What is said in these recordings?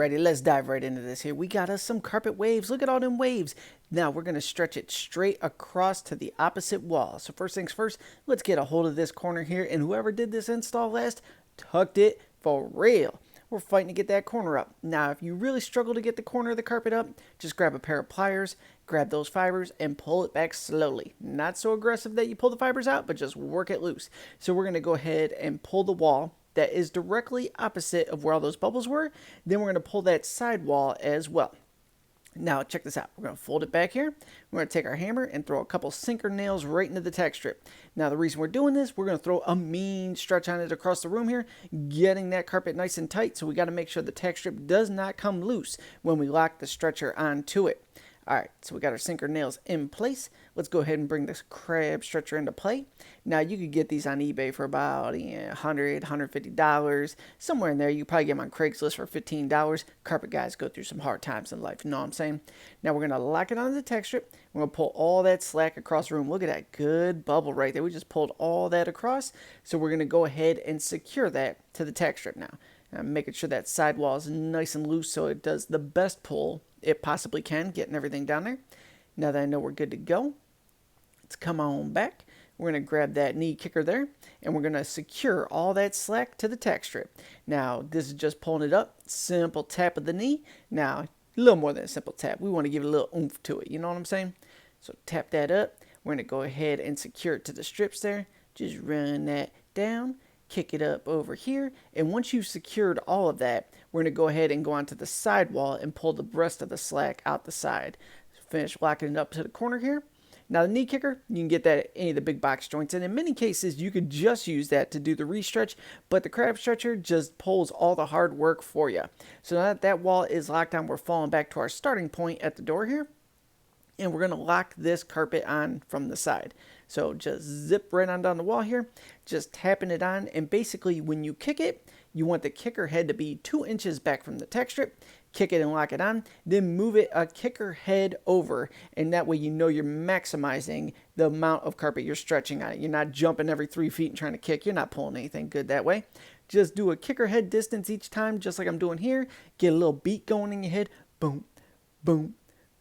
Alrighty, let's dive right into this here. We got us some carpet waves. Look at all them waves. Now we're going to stretch it straight across to the opposite wall. So first things first, let's get a hold of this corner here. And whoever did this install last tucked it for real. We're fighting to get that corner up. Now, if you really struggle to get the corner of the carpet up, just grab a pair of pliers, grab those fibers, and pull it back slowly. Not so aggressive that you pull the fibers out, but just work it loose. So we're going to go ahead and pull the wall that is directly opposite of where all those bubbles were. Then we're going to pull that side wall as well. Now check this out. We're going to fold it back here. We're going to take our hammer and throw a couple sinker nails right into the tack strip. Now the reason we're doing this, we're going to throw a mean stretch on it across the room here, getting that carpet nice and tight. So we got to make sure the tack strip does not come loose when we lock the stretcher onto it. Alright, so we got our sinker nails in place. Let's go ahead and bring this crab stretcher into play. Now, you could get these on eBay for about $100, $150. Somewhere in there. You probably get them on Craigslist for $15. Carpet guys go through some hard times in life, you know what I'm saying? Now, we're going to lock it onto the tack strip. We're going to pull all that slack across the room. Look at that good bubble right there. We just pulled all that across. So we're going to go ahead and secure that to the tack strip now. Making sure that sidewall is nice and loose so it does the best pull it possibly can, getting everything down there. Now that I know we're good to go, let's come on back. We're going to grab that knee kicker there, and we're going to secure all that slack to the tack strip. Now, this is just pulling it up. Simple tap of the knee. Now, a little more than a simple tap. We want to give it a little oomph to it. You know what I'm saying? So tap that up. We're going to go ahead and secure it to the strips there. Just run that down. Kick it up over here, and once you've secured all of that, we're going to go ahead and go onto the side wall and pull the rest of the slack out the side. Finish locking it up to the corner here. Now the knee kicker, you can get that at any of the big box joints, and in many cases you could just use that to do the re-stretch, but the crab stretcher just pulls all the hard work for you. So now that that wall is locked on, we're falling back to our starting point at the door here, and we're going to lock this carpet on from the side. So just zip right on down the wall here, just tapping it on, and basically when you kick it, you want the kicker head to be 2 inches back from the tack strip. Kick it and lock it on, then move it a kicker head over, and that way you know you're maximizing the amount of carpet you're stretching on it. You're not jumping every 3 feet and trying to kick. You're not pulling anything good that way. Just do a kicker head distance each time, just like I'm doing here. Get a little beat going in your head. Boom, boom,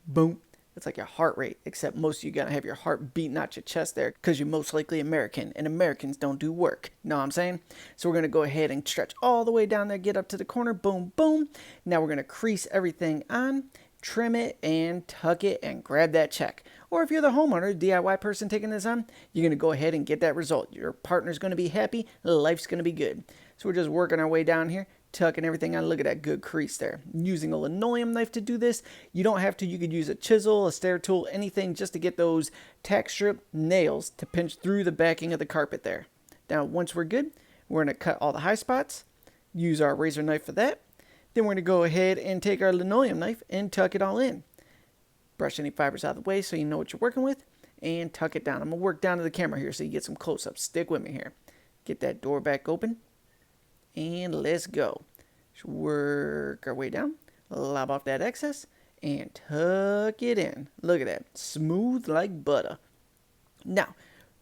boom. It's like your heart rate, except most of you gotta have your heart beating out your chest there because you're most likely American, and Americans don't do work. Know what I'm saying? So we're gonna go ahead and stretch all the way down there, get up to the corner, boom, boom. Now we're gonna crease everything on, trim it, and tuck it, and grab that check. Or if you're the homeowner, DIY person taking this on, you're gonna go ahead and get that result. Your partner's gonna be happy, life's gonna be good. So we're just working our way down here, tucking everything on. Look at that good crease there. Using a linoleum knife to do this. You don't have to. You could use a chisel, a stair tool, anything just to get those tack strip nails to pinch through the backing of the carpet there. Now, once we're good, we're going to cut all the high spots. Use our razor knife for that. Then we're going to go ahead and take our linoleum knife and tuck it all in. Brush any fibers out of the way so you know what you're working with. And tuck it down. I'm going to work down to the camera here so you get some close-ups. Stick with me here. Get that door back open. And let's go. Just work our way down, lob off that excess, and tuck it in. Look at that, smooth like butter. Now,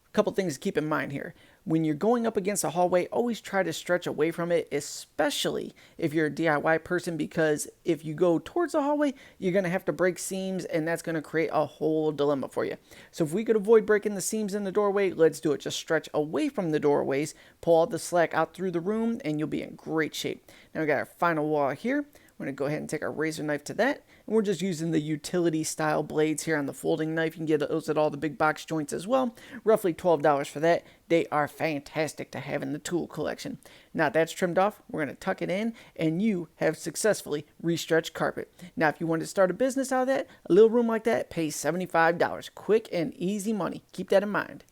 a couple things to keep in mind here. When you're going up against a hallway, always try to stretch away from it, especially if you're a DIY person, because if you go towards the hallway, you're going to have to break seams, and that's going to create a whole dilemma for you. So if we could avoid breaking the seams in the doorway, let's do it. Just stretch away from the doorways, pull all the slack out through the room, and you'll be in great shape. Now we got our final wall here. We're going to go ahead and take our razor knife to that. And we're just using the utility style blades here on the folding knife. You can get those at all the big box joints as well. Roughly $12 for that. They are fantastic to have in the tool collection. Now that's trimmed off, we're going to tuck it in, and you have successfully re-stretched carpet. Now if you want to start a business out of that, a little room like that pays $75. Quick and easy money. Keep that in mind.